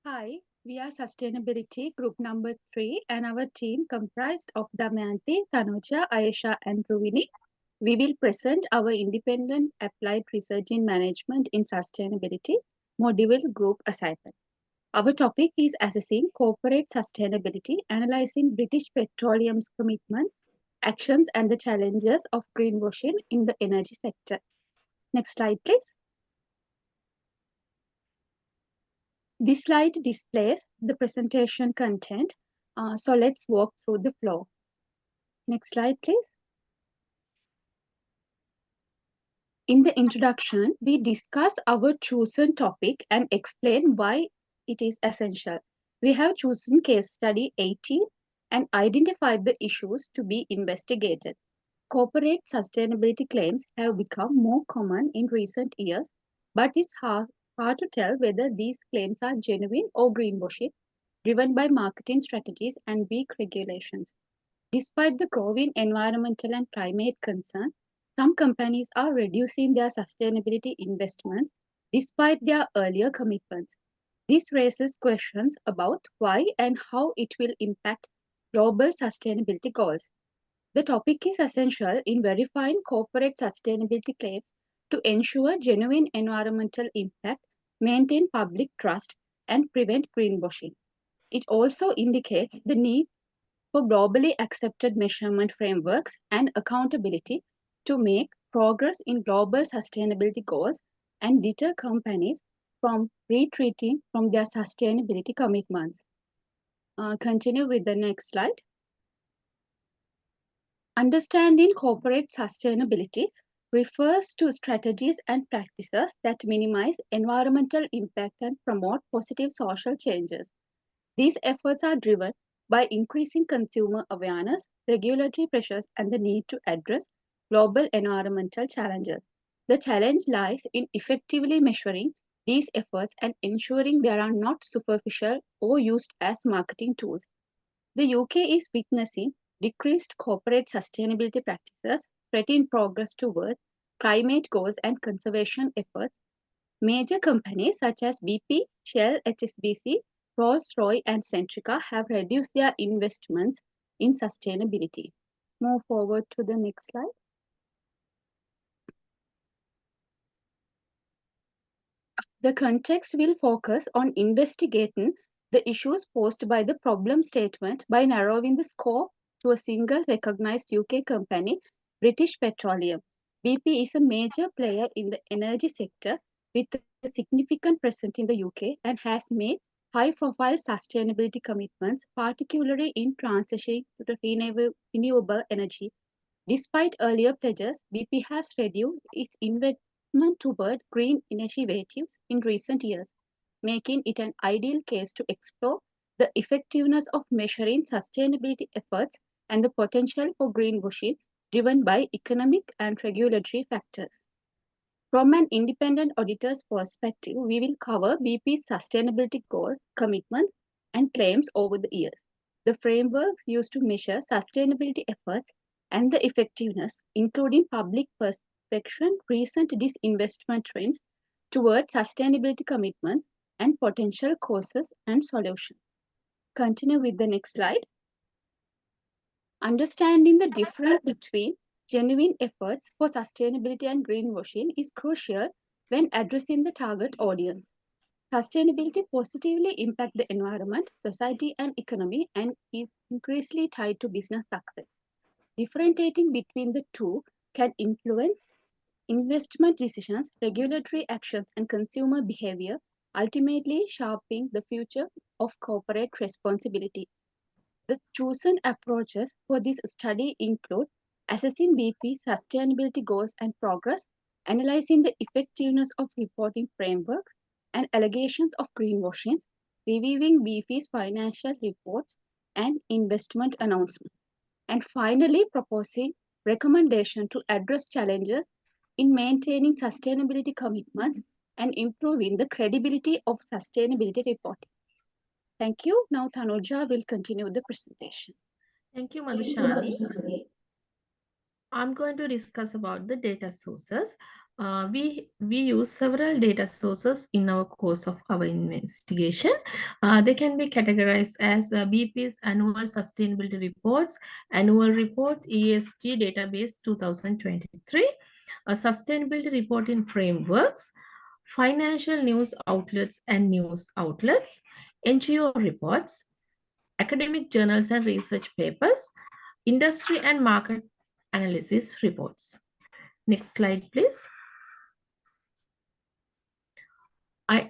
Hi, we are Sustainability Group number 3 and our team comprised of Damayanti, Tanuja, Ayesha and Ruvini. We will present our independent applied research in management in sustainability module group assignment. Our topic is assessing corporate sustainability, analyzing British Petroleum's commitments, actions and the challenges of greenwashing in the energy sector. Next slide please. This slide displays the presentation content. So let's walk through the flow. Next slide, please. In the introduction, we discuss our chosen topic and explain why it is essential. We have chosen case study 18 and identified the issues to be investigated. Corporate sustainability claims have become more common in recent years, but it's hard to tell whether these claims are genuine or greenwashing, driven by marketing strategies and weak regulations. Despite the growing environmental and climate concerns, some companies are reducing their sustainability investments despite their earlier commitments. This raises questions about why and how it will impact global sustainability goals. The topic is essential in verifying corporate sustainability claims to ensure genuine environmental impact, maintain public trust, and prevent greenwashing. It also indicates the need for globally accepted measurement frameworks and accountability to make progress in global sustainability goals and deter companies from retreating from their sustainability commitments. Continue with the next slide. Understanding corporate sustainability refers to strategies and practices that minimize environmental impact and promote positive social changes. These efforts are driven by increasing consumer awareness, regulatory pressures, and the need to address global environmental challenges. The challenge lies in effectively measuring these efforts and ensuring they are not superficial or used as marketing tools. The UK is witnessing decreased corporate sustainability practices threaten progress towards climate goals and conservation efforts. Major companies such as BP, Shell, HSBC, Rolls-Royce, and Centrica have reduced their investments in sustainability. Move forward to the next slide. The context will focus on investigating the issues posed by the problem statement by narrowing the scope to a single recognized UK company, British Petroleum. BP is a major player in the energy sector with a significant presence in the UK and has made high profile sustainability commitments, particularly in transitioning to the renewable energy. Despite earlier pledges, BP has reduced its investment toward green initiatives in recent years, making it an ideal case to explore the effectiveness of measuring sustainability efforts and the potential for greenwashing driven by economic and regulatory factors. From an independent auditor's perspective, we will cover BP's sustainability goals, commitments, and claims over the years. The frameworks used to measure sustainability efforts and the effectiveness, including public perception, recent disinvestment trends towards sustainability commitments, and potential causes and solutions. Continue with the next slide. Understanding the difference between genuine efforts for sustainability and greenwashing is crucial when addressing the target audience. Sustainability positively impacts the environment, society, and economy and is increasingly tied to business success. Differentiating between the two can influence investment decisions, regulatory actions, and consumer behavior, ultimately shaping the future of corporate responsibility. The chosen approaches for this study include assessing BP sustainability goals and progress, analyzing the effectiveness of reporting frameworks and allegations of greenwashing, reviewing BP's financial reports and investment announcements, and finally proposing recommendations to address challenges in maintaining sustainability commitments and improving the credibility of sustainability reporting. Thank you. Now Tanuja will continue the presentation. Thank you, Madhushani. I'm going to discuss about the data sources. We use several data sources in our course of our investigation. They can be categorized as BP's annual sustainability reports, annual report, ESG database 2023, a sustainability reporting frameworks, financial news outlets and news outlets, NGO reports, academic journals and research papers, industry and market analysis reports. Next slide, please.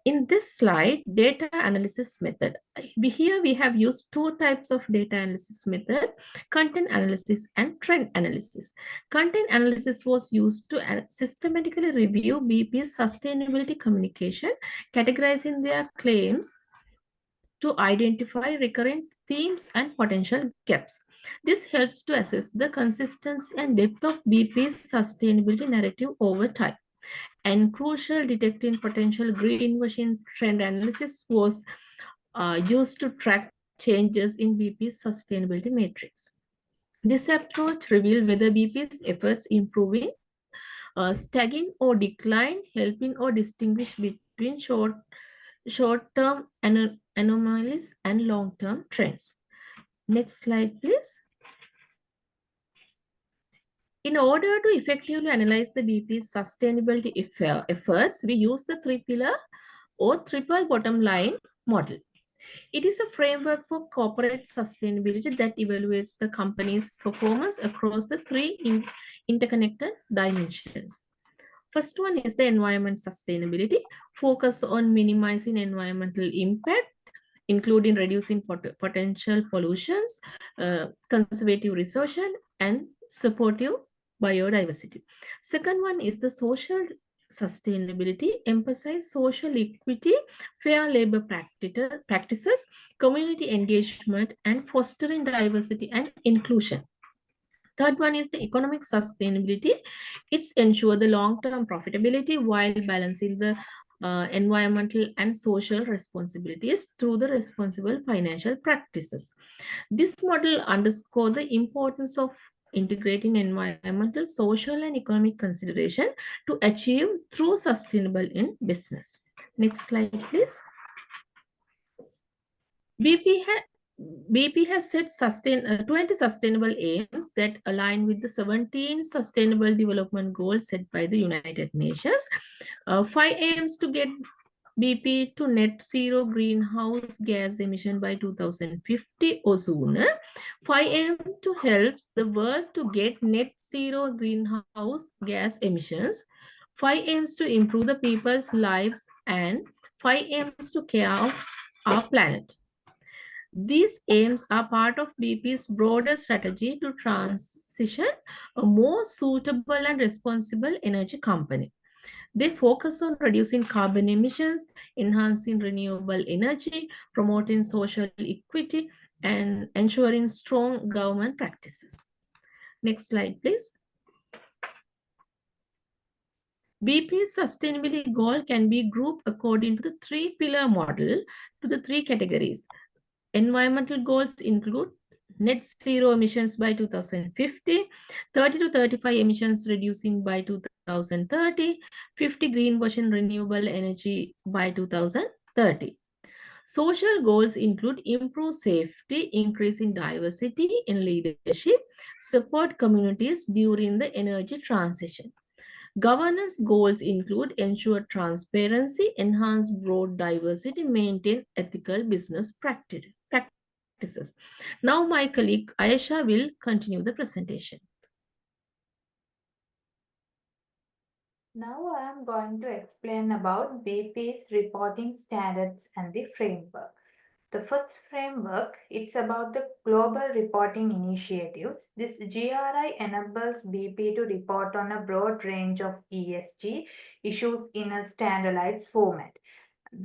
In this slide, data analysis method. Here we have used two types of data analysis method, content analysis and trend analysis. Content analysis was used to systematically review BP's sustainability communication, categorizing their claims to identify recurrent themes and potential gaps. This helps to assess the consistency and depth of BP's sustainability narrative over time. And crucial, detecting potential greenwashing trend analysis was used to track changes in BP's sustainability matrix. This approach revealed whether BP's efforts improving, stagging or decline, helping or distinguish between short-term anomalies and long-term trends. Next slide, please. In order to effectively analyze the BP's sustainability efforts, we use the three-pillar or triple bottom line model. It is a framework for corporate sustainability that evaluates the company's performance across the three interconnected dimensions. First one is the environment sustainability, focus on minimizing environmental impact, including reducing potential pollutions, conservative resources, and supportive biodiversity. Second one is the social sustainability, emphasize social equity, fair labor practices, community engagement, and fostering diversity and inclusion. Third one is the economic sustainability. It's ensure the long-term profitability while balancing the environmental and social responsibilities through the responsible financial practices. This model underscores the importance of integrating environmental, social, and economic consideration to achieve true sustainable in business. Next slide, please. BP, BP has set 20 sustainable aims that align with the 17 Sustainable Development Goals set by the United Nations. 5 aims to get BP to net zero greenhouse gas emission by 2050 or sooner. 5 aim to help the world to get net zero greenhouse gas emissions. 5 aims to improve the people's lives, and 5 aims to care of our planet. These aims are part of BP's broader strategy to transition a more suitable and responsible energy company. They focus on reducing carbon emissions, enhancing renewable energy, promoting social equity, and ensuring strong government practices. Next slide, please. BP's sustainability goal can be grouped according to the three-pillar model to the three categories. Environmental goals include net zero emissions by 2050, 30 to 35 emissions reducing by 2030, 50 greenwashing renewable energy by 2030. Social goals include improve safety, increase in diversity in leadership, support communities during the energy transition. Governance goals include ensure transparency, enhance broad diversity, maintain ethical business practices. Now my colleague Ayesha will continue the presentation. Now I am going to explain about BP's reporting standards and the framework. The first framework, it's about the global reporting initiatives. This GRI enables BP to report on a broad range of ESG issues in a standardized format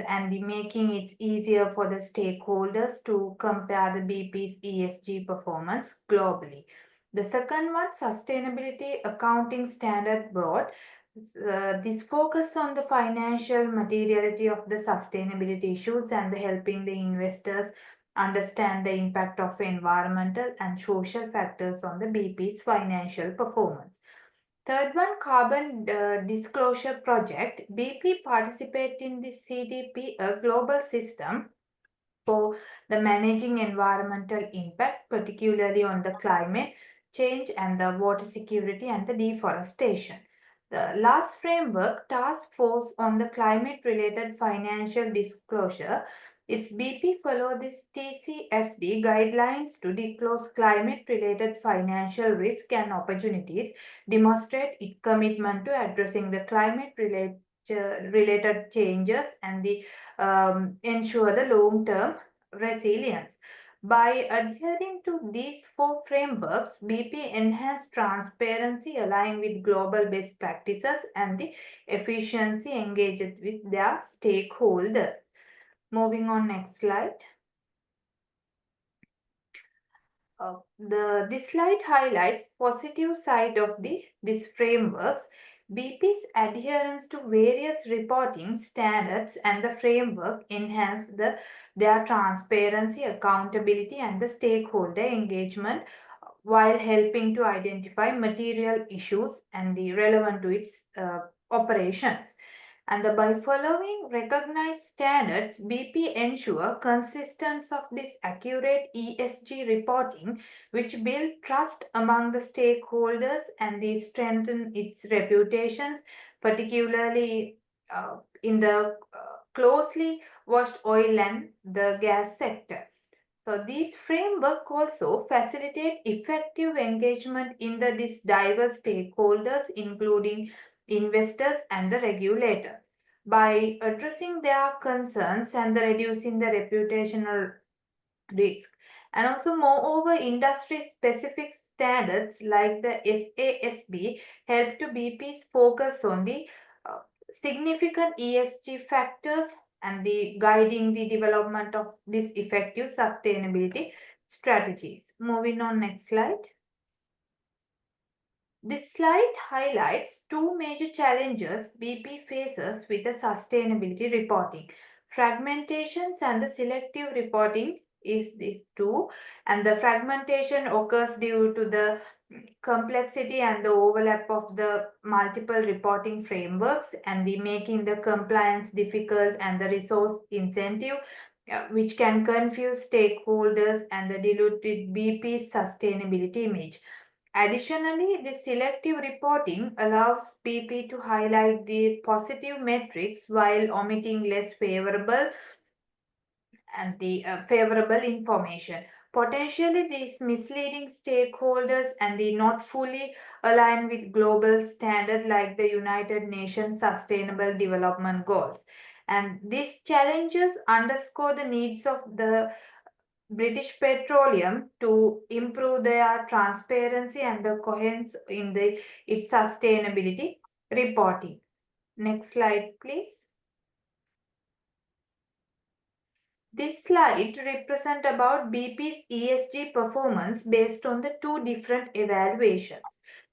and making it easier for the stakeholders to compare the BP's ESG performance globally. The second one, Sustainability Accounting Standard Board. This focus on the financial materiality of the sustainability issues and helping the investors understand the impact of environmental and social factors on the BP's financial performance. Third one, carbon disclosure project. BP participates in the CDP, a global system for the managing environmental impact, particularly on the climate change and the water security and the deforestation. The last framework, Task Force on the Climate Related Financial Disclosure, its BP follow this TCFD guidelines to disclose climate related financial risk and opportunities, demonstrate its commitment to addressing the climate related changes and the ensure the long term resilience. By adhering to these four frameworks, BP enhanced transparency, aligned with global best practices, and the efficiency engaged with their stakeholders. Moving on, next slide. This slide highlights positive side of this frameworks. BP's adherence to various reporting standards and the framework enhance their transparency, accountability, and the stakeholder engagement while helping to identify material issues and the relevant to its operations. And by following recognized standards, BP ensure consistency of this accurate ESG reporting, which build trust among the stakeholders and they strengthen its reputations, particularly in the closely watched oil and the gas sector. So these framework also facilitate effective engagement in this diverse stakeholders, including investors and the regulators. By addressing their concerns and reducing the reputational risk. And also, moreover, industry specific standards like the SASB help to BP's focus on the uh, significant ESG factors and the guiding the development of this effective sustainability strategies. Moving on, next slide. This slide highlights two major challenges BP faces with the sustainability reporting. Fragmentations and the selective reporting is these two, and the fragmentation occurs due to the complexity and the overlap of the multiple reporting frameworks and the making the compliance difficult and the resource incentive which can confuse stakeholders and the diluted BP's sustainability image. Additionally, the selective reporting allows BP to highlight the positive metrics while omitting less favorable and the favorable information. Potentially, these misleading stakeholders and the not fully aligned with global standard like the United Nations Sustainable Development Goals. And these challenges underscore the needs of the British Petroleum to improve their transparency and the coherence in its sustainability reporting. Next slide, please. This slide represents about BP's ESG performance based on the two different evaluations.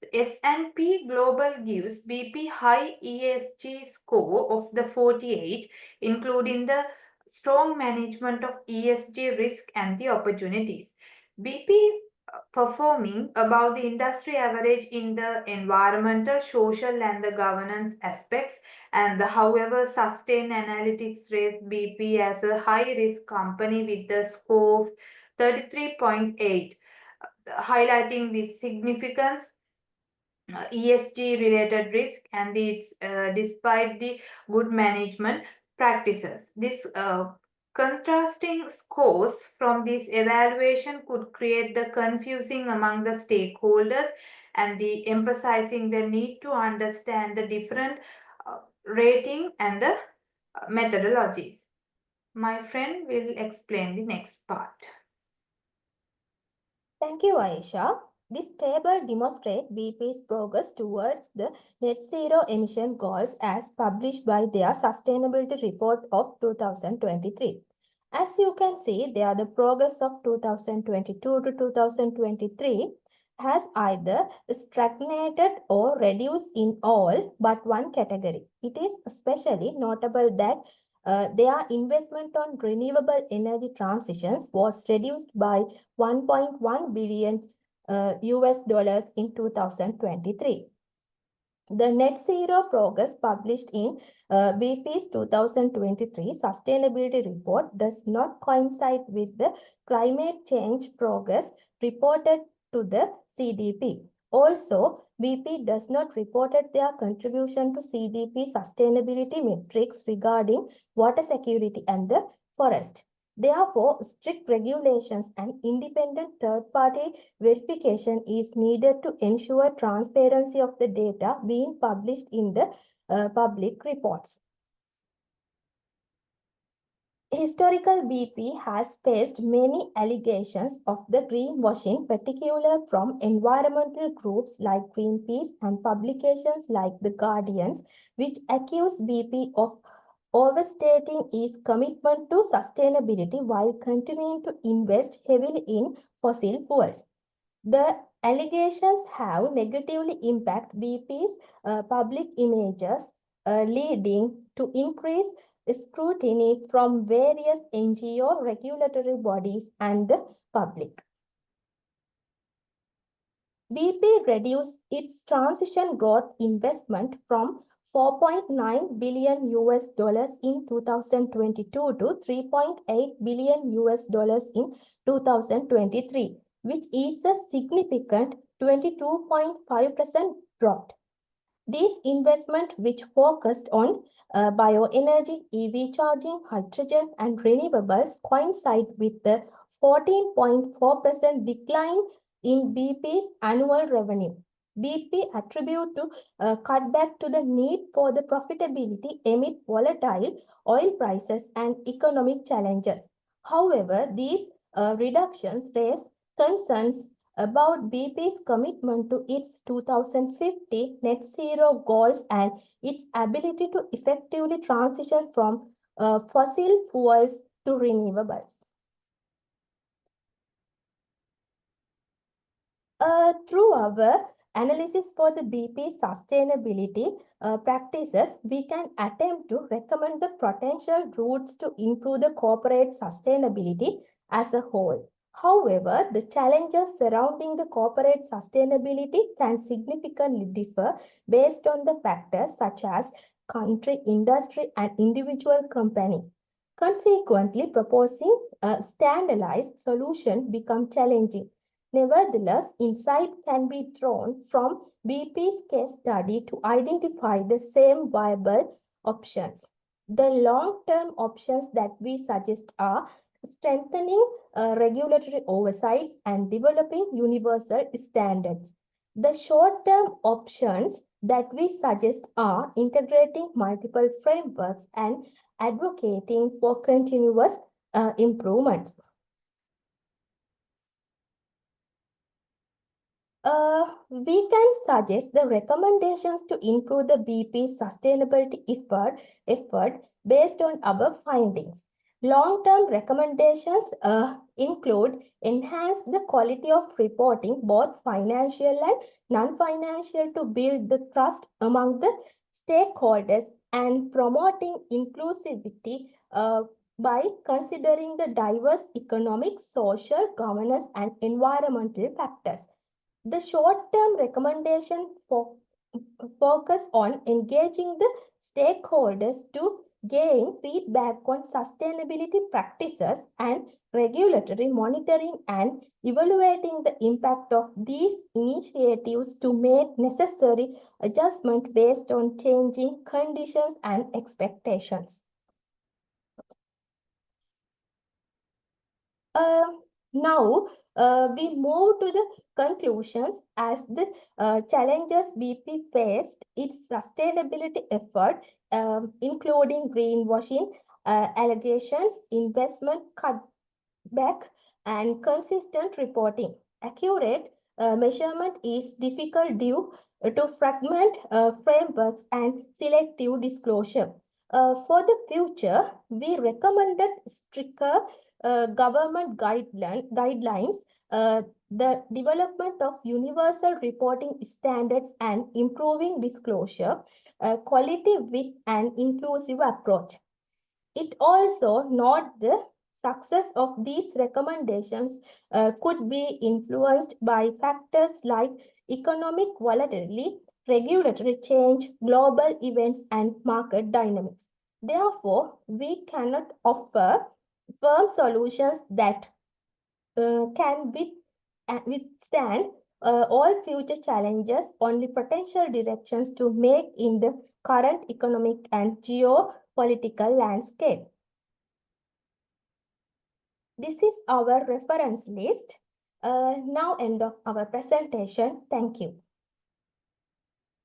The S&P Global gives BP high ESG score of the 48, including the strong management of ESG risk and the opportunities. BP performing above the industry average in the environmental, social, and the governance aspects. And however, Sustainalytics raised BP as a high risk company with the score of 33.8, highlighting the significance ESG related risk and its despite the good management practices. This contrasting scores from this evaluation could create the confusing among the stakeholders and the emphasizing the need to understand the different rating and the methodologies. My friend will explain the next part. Thank you, Aisha. This table demonstrates BP's progress towards the net zero emission goals as published by their sustainability report of 2023. As you can see, there the progress of 2022 to 2023 has either stagnated or reduced in all but one category. It is especially notable that their investment on renewable energy transitions was reduced by 1.1 billion US dollars in 2023. The Net Zero Progress published in BP's 2023 Sustainability Report does not coincide with the climate change progress reported to the CDP. Also, BP does not report their contribution to CDP sustainability metrics regarding water security and the forest. Therefore, strict regulations and independent third-party verification is needed to ensure transparency of the data being published in the public reports. Historical BP has faced many allegations of the greenwashing, particularly from environmental groups like Greenpeace and publications like The Guardians, which accuse BP of overstating its commitment to sustainability while continuing to invest heavily in fossil fuels. The allegations have negatively impacted BP's public images, leading to increased scrutiny from various NGO regulatory bodies and the public. BP reduced its transition growth investment from 4.9 billion US dollars in 2022 to 3.8 billion US dollars in 2023, which is a significant 22.5% drop. These investments, which focused on bioenergy, EV charging, hydrogen, and renewables, coincide with the 14.4% decline in BP's annual revenue. BP attribute to cutback to the need for the profitability amid volatile oil prices and economic challenges. However, these reductions raise concerns about BP's commitment to its 2050 net zero goals and its ability to effectively transition from fossil fuels to renewables. Through our analysis for the BP sustainability practices, we can attempt to recommend the potential routes to improve the corporate sustainability as a whole. However, the challenges surrounding the corporate sustainability can significantly differ based on the factors such as country, industry, and individual company. Consequently, proposing a standardized solution becomes challenging. Nevertheless, insight can be drawn from BP's case study to identify the same viable options. The long-term options that we suggest are strengthening regulatory oversights and developing universal standards. The short-term options that we suggest are integrating multiple frameworks and advocating for continuous improvements. We can suggest the recommendations to improve the BP sustainability effort based on our findings. Long-term recommendations include enhance the quality of reporting, both financial and non-financial, to build the trust among the stakeholders and promoting inclusivity by considering the diverse economic, social, governance, and environmental factors. The short-term recommendation focus on engaging the stakeholders to gain feedback on sustainability practices and regulatory monitoring and evaluating the impact of these initiatives to make necessary adjustment based on changing conditions and expectations. Now, we move to the conclusions as the challenges BP faced its sustainability effort, including greenwashing, allegations, investment cutback, and consistent reporting. Accurate measurement is difficult due to fragment frameworks and selective disclosure. For the future, we recommended stricter government guidelines, the development of universal reporting standards, and improving disclosure, quality with an inclusive approach. It also notes the success of these recommendations could be influenced by factors like economic volatility, regulatory change, global events, and market dynamics. Therefore, we cannot offer firm solutions that can withstand all future challenges, only potential directions to make in the current economic and geopolitical landscape. This is our reference list. Now end of our presentation. Thank you.